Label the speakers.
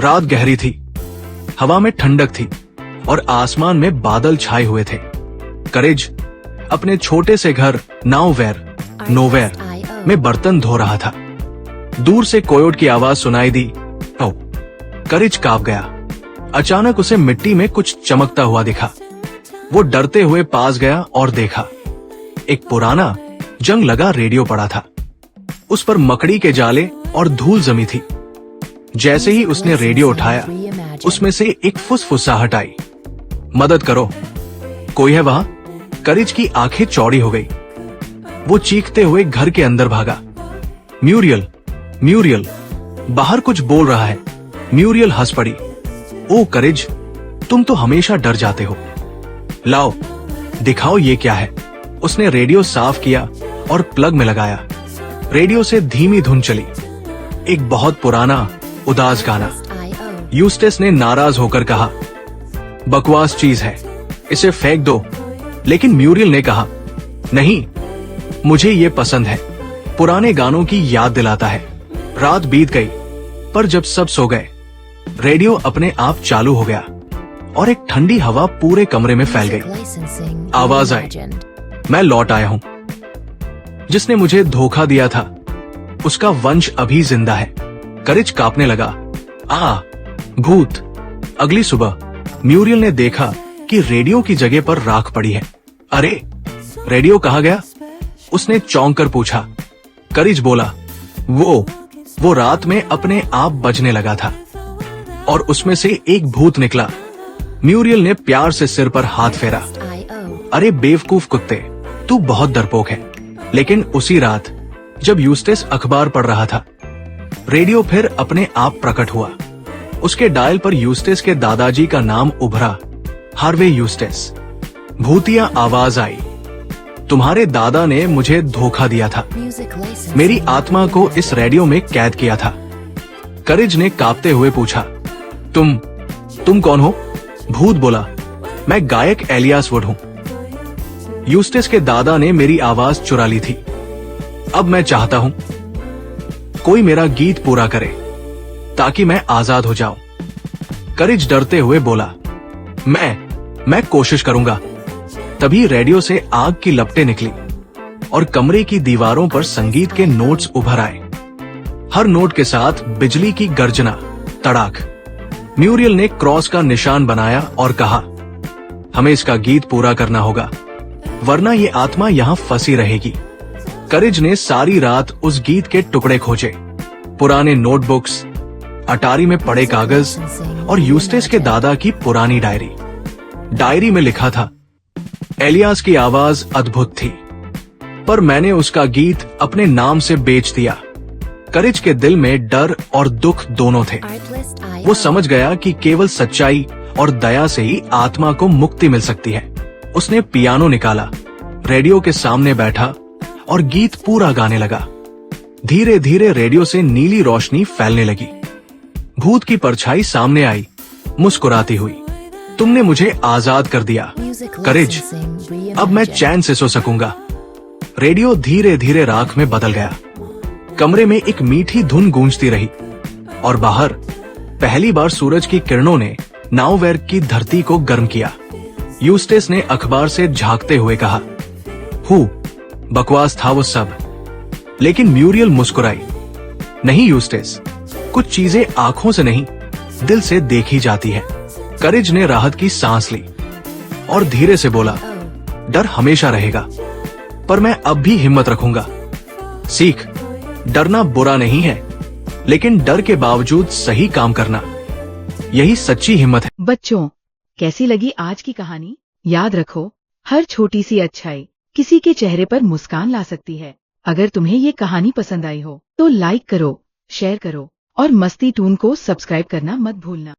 Speaker 1: रात गहरी थी, हवा में ठंडक थी और आसमान में बादल छाए हुए थे। करेज अपने छोटे से घर नोवेयर में बर्तन धो रहा था। दूर से कोयोट की आवाज सुनाई दी। ओ, करेज कांप गया। अचानक उसे मिट्टी में कुछ चमकता हुआ दिखा। वो डरते हुए पास गया और देखा, एक पुराना जंग लगा रेडियो पड़ा था। उस पर मकड़ी के जाले और धूल जमी थी। जैसे ही उसने रेडियो उठाया, उसमें से एक फुसफुसाहट आई, मदद करो, कोई है वहां? करेज की आंखें चौड़ी हो गई। वो चीखते हुए घर के अंदर भागा। म्यूरियल, म्यूरियल, बाहर कुछ बोल रहा है। म्यूरियल हंस पड़ी। ओ करेज, तुम तो हमेशा डर जाते हो। लाओ, दिखाओ ये क्या है। उसने रेडियो साफ किया और प्लग में लगाया। रेडियो से धीमी धुन चली, एक बहुत पुराना उदास गाना। यूस्टेस ने नाराज होकर कहा, बकवास चीज है, इसे फेंक दो। लेकिन म्यूरियल ने कहा, नहीं, मुझे ये पसंद है, पुराने गानों की याद दिलाता है। रात बीत गई, पर जब सब सो गए, रेडियो अपने आप चालू हो गया और एक ठंडी हवा पूरे कमरे में फैल गई। आवाज आई, मैं लौट आया हूं। जिसने मुझे धोखा दिया था, उसका वंश अभी जिंदा है। करेज कांपने लगा। भूत। अगली सुबह म्यूरियल ने देखा कि रेडियो की जगह पर राख पड़ी है। अरे, रेडियो कहाँ गया? उसने चौंक कर पूछा। करेज बोला, वो रात में अपने आप बजने लगा था और उसमें से एक भूत निकला। म्यूरियल ने प्यार से सिर पर हाथ फेरा। अरे बेवकूफ कुत्ते, तू बहुत डरपोक है। लेकिन उसी रात जब यूस्टेस अखबार पढ़ रहा था, रेडियो फिर अपने आप प्रकट हुआ। उसके डायल पर यूस्टेस के दादाजी का नाम उभरा, हार्वे यूस्टेस। भूतिया आवाज आई, तुम्हारे दादा ने मुझे धोखा दिया था, मेरी आत्मा को इस रेडियो में कैद किया था। करेज ने कांपते हुए पूछा, तुम कौन हो? भूत बोला, मैं गायक एलियास वुड हूं। यूस्टेस के दादा ने मेरी आवाज चुरा ली थी। अब मैं चाहता हूं कोई मेरा गीत पूरा करे ताकि मैं आजाद हो जाऊं। करेज डरते हुए बोला, मैं कोशिश करूंगा। तभी रेडियो से आग की लपटें निकली और कमरे की दीवारों पर संगीत के नोट्स उभर आए। हर नोट के साथ बिजली की गर्जना, तड़ाक। म्यूरियल ने क्रॉस का निशान बनाया और कहा, हमें इसका गीत पूरा करना होगा, वरना ये आत्मा यहाँ फंसी रहेगी। करेज ने सारी रात उस गीत के टुकड़े खोजे, पुराने नोटबुक्स, अटारी में पड़े कागज और यूस्टेस के दादा की पुरानी डायरी। डायरी में लिखा था, एलियास की आवाज अद्भुत थी, पर मैंने उसका गीत अपने नाम से बेच दिया। करेज के दिल में डर और दुख दोनों थे। वो समझ गया कि केवल सच्चाई और दया से ही आत्मा को मुक्ति मिल सकती है। उसने पियानो निकाला, रेडियो के सामने बैठा और गीत पूरा गाने लगा। धीरे धीरे रेडियो से नीली रोशनी फैलने लगी। भूत की परछाई सामने आई, मुस्कुराती हुई। तुमने मुझे आजाद कर दिया, करेज। अब मैं चैन से सो सकूंगा। रेडियो धीरे धीरे राख में बदल गया। कमरे में एक मीठी धुन गूंजती रही और बाहर पहली बार सूरज की किरणों ने नाउवेयर की धरती को गर्म किया। यूस्टेस ने अखबार से झांकते हुए कहा, बकवास था वो सब। लेकिन म्यूरियल मुस्कुराई। नहीं यूस्टेस, कुछ चीजें आंखों से नहीं, दिल से देखी जाती है। करेज ने राहत की सांस ली और धीरे से बोला, डर हमेशा रहेगा, पर मैं अब भी हिम्मत रखूंगा। सीख, डरना बुरा नहीं है, लेकिन डर के बावजूद सही काम करना, यही सच्ची हिम्मत है।
Speaker 2: बच्चों, कैसी लगी आज की कहानी? याद रखो, हर छोटी सी अच्छाई किसी के चेहरे पर मुस्कान ला सकती है। अगर तुम्हें ये कहानी पसंद आई हो तो लाइक करो, शेयर करो और मस्ती टून को सब्सक्राइब करना मत भूलना।